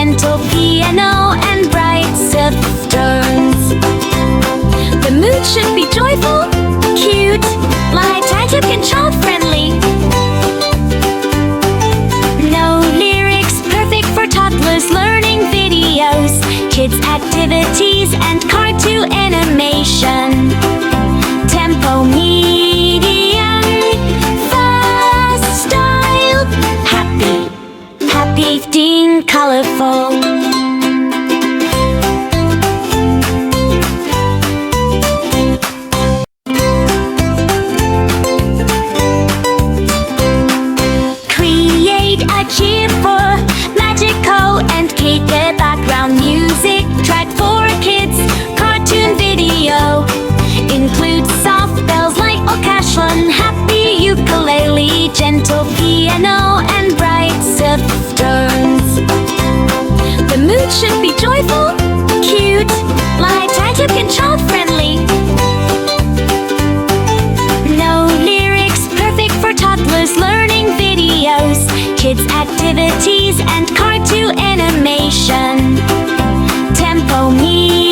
gentle piano, and bright soft tones. The mood should be joyful, cute, light-hearted and child-friendly. No lyrics, perfect for toddlers learning videos, kids activities and cartoon animation. Tempo medium, fast style, happy, happy teen, colorful. Cheerful, magical, and cake background music. Track for kids, cartoon video. Includes soft bells, light orchestra, happy ukulele, gentle piano, and bright soft tones. The mood should be joyful, cute, light-hearted and child-friendly. No lyrics, perfect for toddlers learning videos, kids activities and cartoon animation. Tempo me